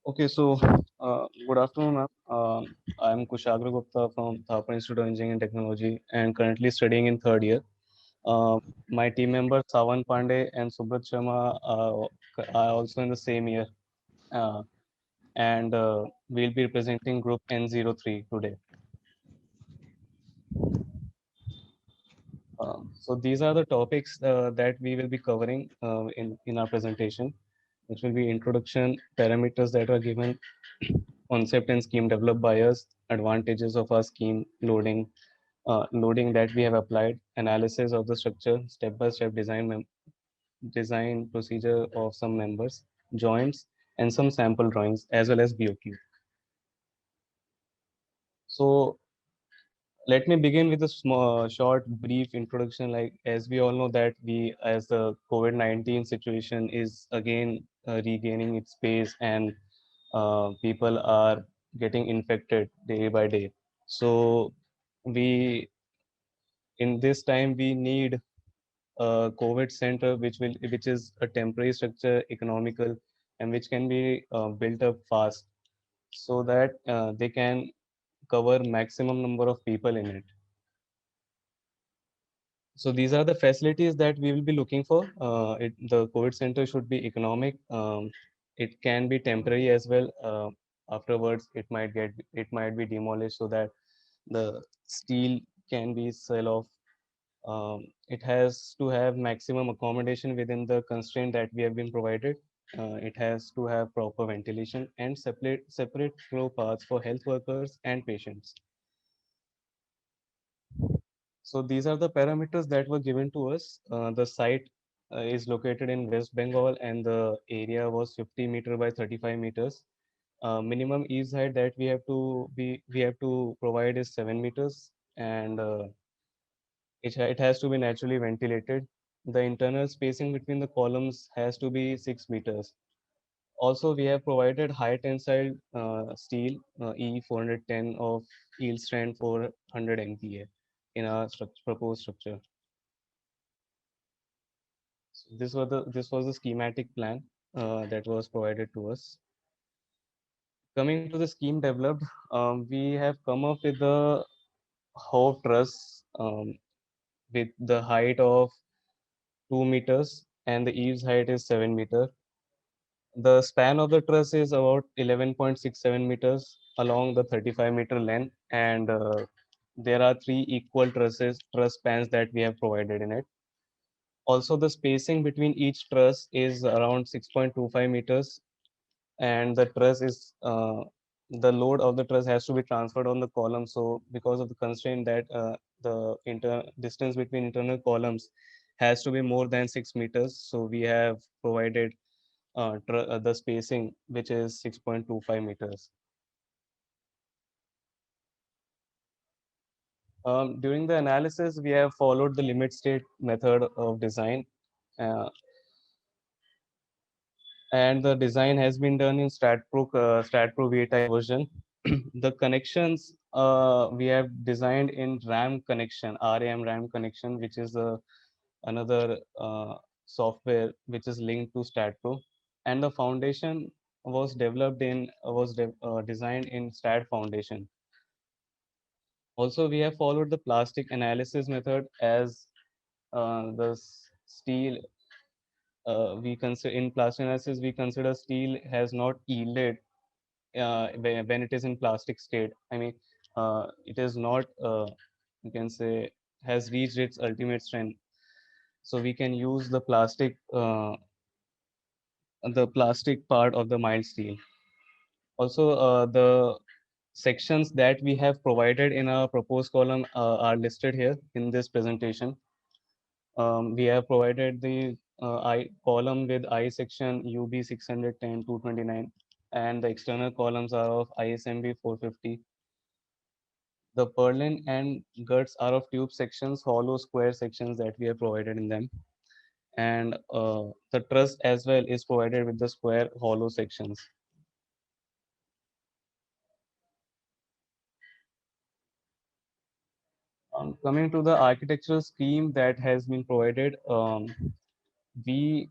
Okay, so good afternoon, ma'am. I'm Kushagra Gupta from Thapar Institute of Engineering and Technology and currently studying in third year. Uh, my team members Sawan Pandey and Subrat Sharma are also in the same year, uh, and we'll be representing Group N03 today. So these are the topics that we will be covering in our presentation, which will be introduction, parameters that are given, concept and scheme developed by us, advantages of our scheme, loading that we have applied, analysis of the structure, step-by-step design procedure of some members, joints, and some sample drawings, as well as BOQ. So let me begin with a small, short, brief introduction. Like as we all know that as the COVID-19 situation is again regaining its pace and people are getting infected day by day. So we in this time we need a COVID center which is a temporary structure, economical, and which can be built up fast so that they can cover maximum number of people in it. So these are the facilities that we will be looking for. The COVID center should be economic. It can be temporary as well. Afterwards, it might be demolished so that the steel can be sell off. It has to have maximum accommodation within the constraint that we have been provided. It has to have proper ventilation and separate flow paths for health workers and patients. So these are the parameters that were given to us. The site is located in West Bengal and the area was 50 meter by 35 meters. Minimum eaves height that we have to provide is 7 meters, and it has to be naturally ventilated. The internal spacing between the columns has to be 6 meters. Also, we have provided high tensile steel E410 of yield strength 400 MPa in our proposed structure. So this was the schematic plan that was provided to us. Coming to the scheme developed, we have come up with the Hove truss with the height of 2 meters and the eaves height is 7 meter. The span of the truss is about 11.67 meters along the 35-meter length, and there are three equal truss spans that we have provided in it. Also, the spacing between each truss is around 6.25 meters, and the load of the truss has to be transferred on the column. So, because of the constraint that the distance between internal columns has to be more than 6 meters, so we have provided the spacing, which is 6.25 meters. During the analysis, we have followed the limit state method of design, uh, and the design has been done in StatPro V-type version. The connections we have designed in RAM connection, RAM connection, which is another software which is linked to StatPro, and the foundation was designed in Stat Foundation. Also, we have followed the plastic analysis method as the steel. We consider in plastic analysis we consider steel has not yielded when it is in plastic state. I mean, it is not you can say has reached its ultimate strength. So we can use the plastic part of the mild steel. Also, the sections that we have provided in our proposed column are listed here in this presentation. We have provided the I column with I section UB 610 229, and the external columns are of ISMB 450. The purlin and guts are of tube sections, hollow square sections that we have provided in them. And the truss as well is provided with the square hollow sections. Coming to the architectural scheme that has been provided, we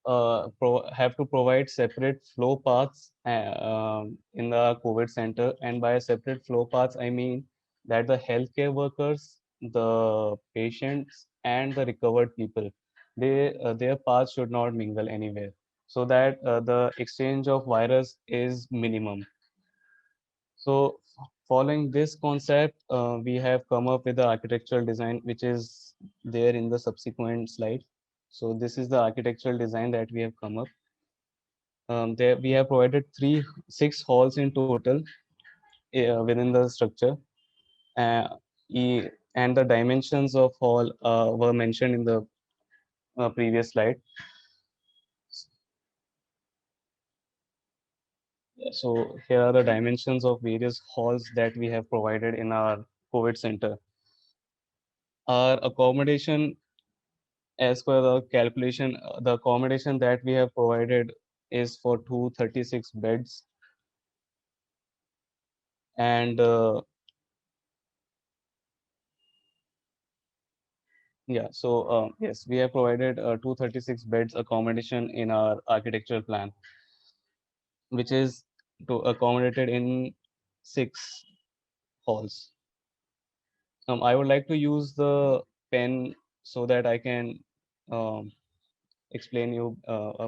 have to provide separate flow paths in the COVID center. And by separate flow paths, I mean that the healthcare workers, the patients, and the recovered people, their paths should not mingle anywhere, so that the exchange of virus is minimum. So following this concept, we have come up with the architectural design, which is there in the subsequent slide. So this is the architectural design that we have come up. There we have provided six halls in total within the structure. Uh, and the dimensions of hall were mentioned in the previous slide. So here are the dimensions of various halls that we have provided in our COVID center. Our accommodation, as per the calculation, the accommodation that we have provided is for 236 beds. And yeah, so yes, we have provided 236 beds accommodation in our architectural plan, which is to accommodated in six halls. I would like to use the pen so that I can um, explain you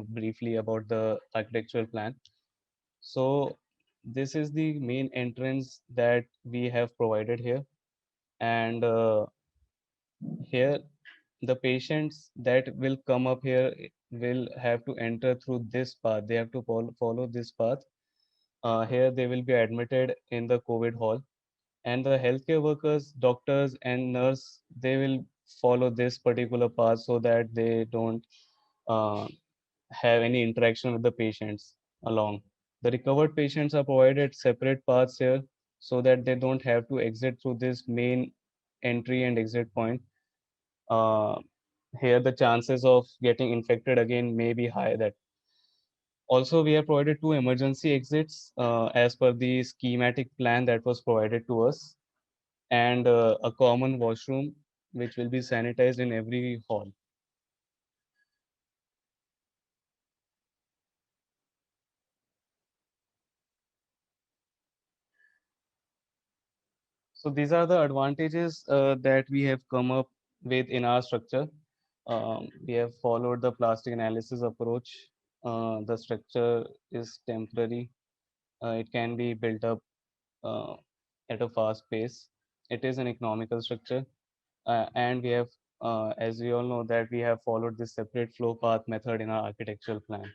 briefly about the architectural plan. So this is the main entrance that we have provided here. And here, the patients that will come up here will have to enter through this path. They have to follow this path. Here, they will be admitted in the COVID hall. And the healthcare workers, doctors, and nurse, they will follow this particular path so that they don't uh, have any interaction with the patients along. The recovered patients are provided separate paths here so that they don't have to exit through this main entry and exit point. Uh, Here, the chances of getting infected again may be high. That also, we have provided two emergency exits as per the schematic plan that was provided to us, and a common washroom which will be sanitized in every hall. So these are the advantages that we have come up with in our structure. We have followed the plastic analysis approach. The structure is temporary. It can be built up uh, at a fast pace. It is an economical structure. And we have, as we all know, that we have followed this separate flow path method in our architectural plan,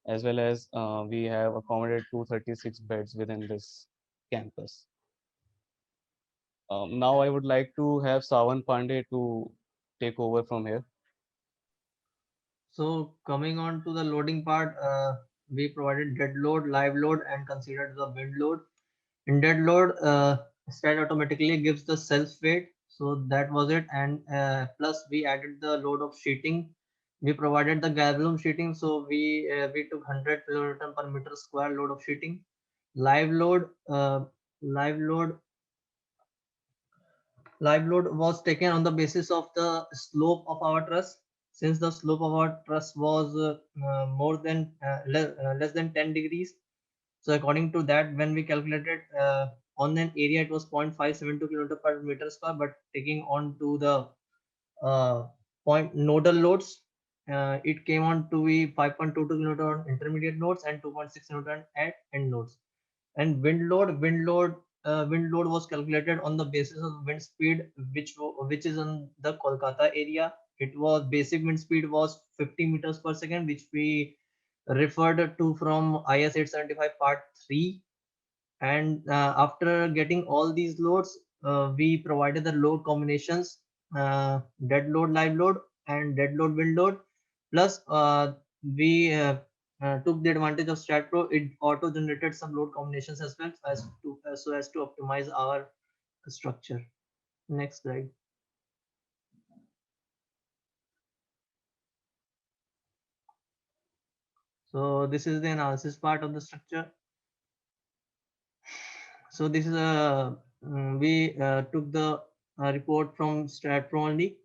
as well as we have accommodated 236 beds within this campus. Now I would like to have Sawan Pandey to take over from here. So coming on to the loading part, we provided dead load, live load, and considered the wind load. In dead load, STAT automatically gives the self weight, so that was it. And plus we added the load of sheeting. We provided the galvanum sheeting, so we took 100 kilonewton per meter square load of sheeting. Live load, live load Live load was taken on the basis of the slope of our truss. Since the slope of our truss was less than 10 degrees, so according to that, when we calculated on an area, it was 0.572 kN per meter square. But taking on to the point nodal loads, it came on to be 5.22 kN on intermediate nodes and 2.6 kN at end nodes. And wind load was calculated on the basis of wind speed, which is in the Kolkata area. It was basic wind speed was 50 meters per second, which we referred to from IS 875 part 3. And after getting all these loads, we provided the load combinations, dead load, live load, and dead load, wind load. Plus we took the advantage of StatPro. It auto generated some load combinations as well, so as to optimize our structure. Next slide. So this is the analysis part of the structure. So this is a we took the report from StatPro only.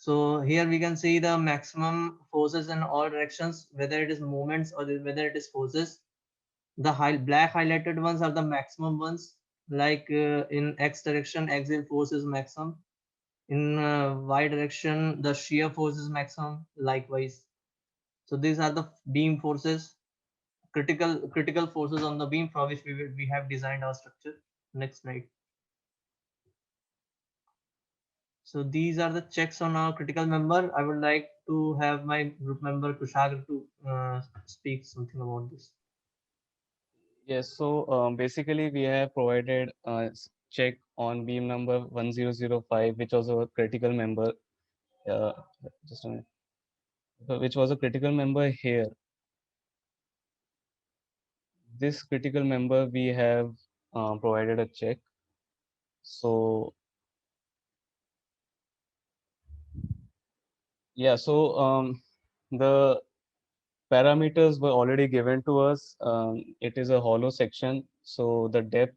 So here we can see the maximum forces in all directions, whether it is movements or whether it is forces. The black highlighted ones are the maximum ones, like in x direction, axial force is maximum. In y direction, the shear force is maximum, likewise. So these are the beam forces, critical forces on the beam from which we have designed our structure. Next slide. So these are the checks on our critical member. I would like to have my group member Kushagra to speak something about this. Yes, so basically we have provided a check on beam number 1005, which was a critical member. Uh, just a minute. Which was a critical member here. This critical member we have provided a check. So yeah, so the parameters were already given to us. It is a hollow section, so the depth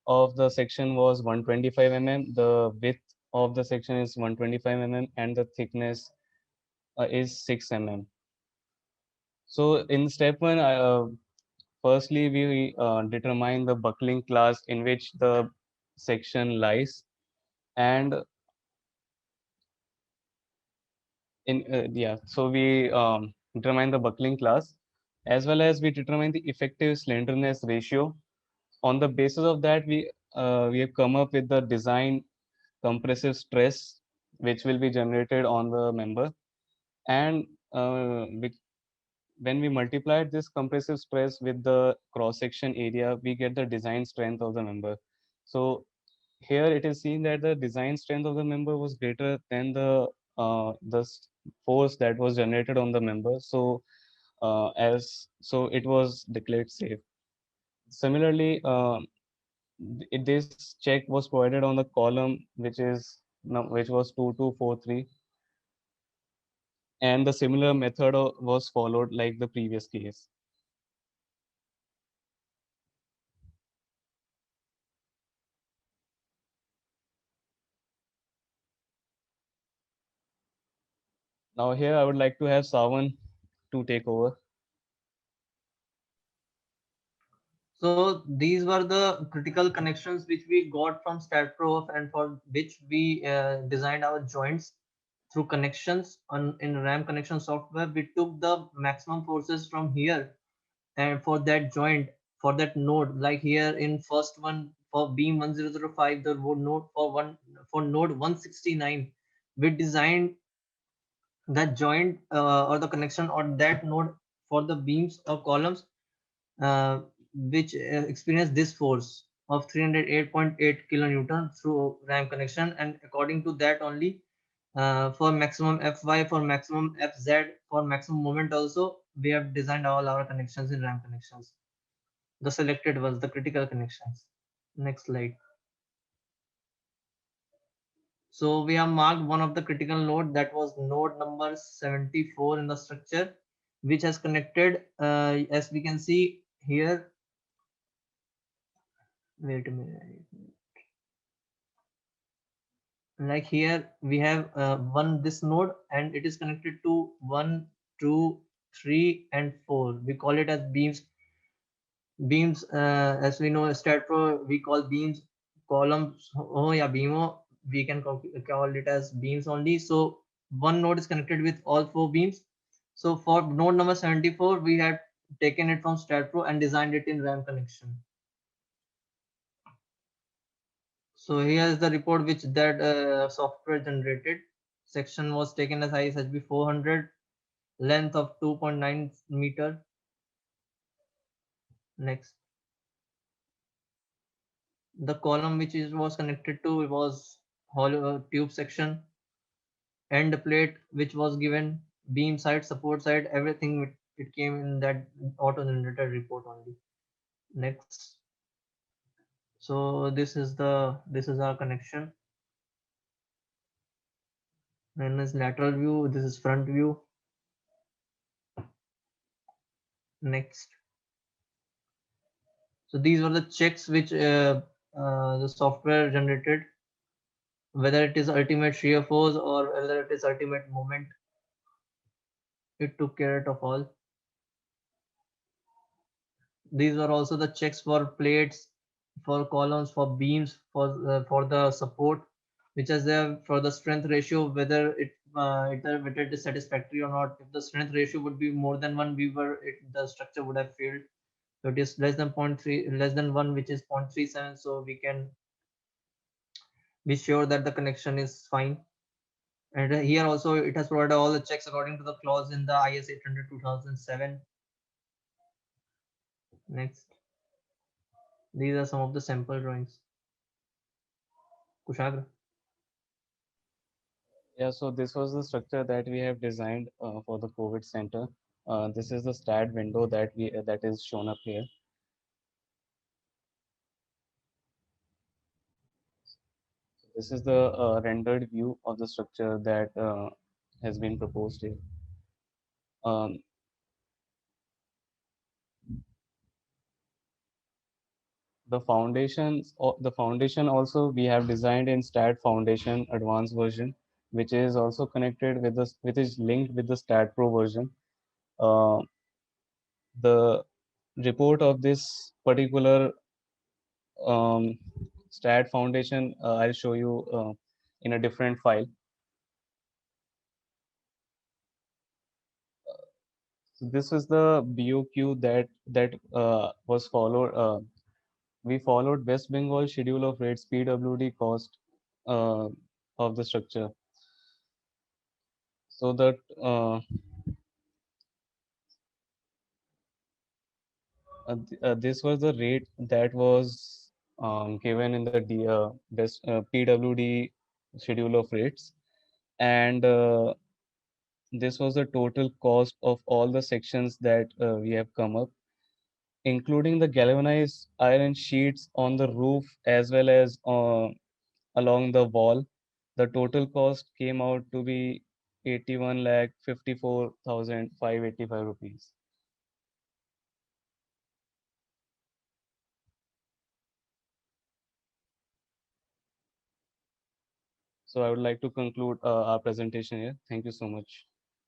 of the section was 125 mm, the width of the section is 125 mm, and the thickness is 6 mm. So in step one, firstly we determine the buckling class in which the section lies, and so we determine the buckling class, as well as we determine the effective slenderness ratio. On the basis of that, we have come up with the design compressive stress which will be generated on the member, and when we multiply this compressive stress with the cross section area, we get the design strength of the member. So here it is seen that the design strength of the member was greater than the force that was generated on the member. So it was declared safe. Similarly, this check was provided on the column which was 2243, and the similar method was followed like the previous case. Now here I would like to have Sawan to take over. So these were the critical connections which we got from StatPro, and for which we designed our joints through connections in RAM connection software. We took the maximum forces from here, and for that joint, for that node, like here in first one for beam 1005, the node for node 169, we designed that joint or the connection on that node for the beams or columns uh, which experience this force of 308.8 kilonewton through RAM connection, and according to that only for maximum Fy, for maximum Fz, for maximum moment also, we have designed all our connections in RAM connections, the selected ones, the critical connections. Next slide. So we have marked one of the critical node, that was node number 74 in the structure, which has connected, as we can see here. Wait a minute. Like here we have this node, and it is connected to 1, 2, 3, and 4. We call it as beams, as we know StatPro, we call beams columns. Oh yeah, beamo, we can call it as beams only. So one node is connected with all 4 beams. So for node number 74, we have taken it from StatPro and designed it in RAM connection. So here is the report which that software generated. Section was taken as ISHB 400, length of 2.9 meter. Next, the column which was connected to was hollow tube section, end plate which was given, beam side, support side, everything it came in that auto generated report only. Next, so this is our connection. Then is lateral view. This is front view. Next. So these were the checks which the software generated. whether it is ultimate shear force or whether it is ultimate moment. It took care of all. These were also the checks for plates, for columns, for beams, for the support, which is there for the strength ratio, whether it is satisfactory or not. If the strength ratio would be more than one, the structure would have failed. So it is less than point 0.3, less than one, which is 0.37. So we can be sure that the connection is fine. And here also it has provided all the checks according to the clause in the IS 800 2007. Next, these are some of the sample drawings. Kushagra. Yeah, so this was the structure that we have designed for the COVID center. This is the STAD window that is shown up here. This is the rendered view of the structure that has been proposed here. Um, the foundation also we have designed in STAD Foundation Advanced version, which is also connected with this, which is linked with the STAD Pro version. Uh, the report of this particular STAD Foundation, I'll show you in a different file. So this is the BOQ that was followed. We followed West Bengal schedule of rates PWD cost uh, of the structure. So that this was the rate that was given in the PWD schedule of rates, and this was the total cost of all the sections that we have come up, including the galvanized iron sheets on the roof as well as along the wall. The total cost came out to be 81 lakh 54,585 rupees. So I would like to conclude our presentation here. Thank you so much.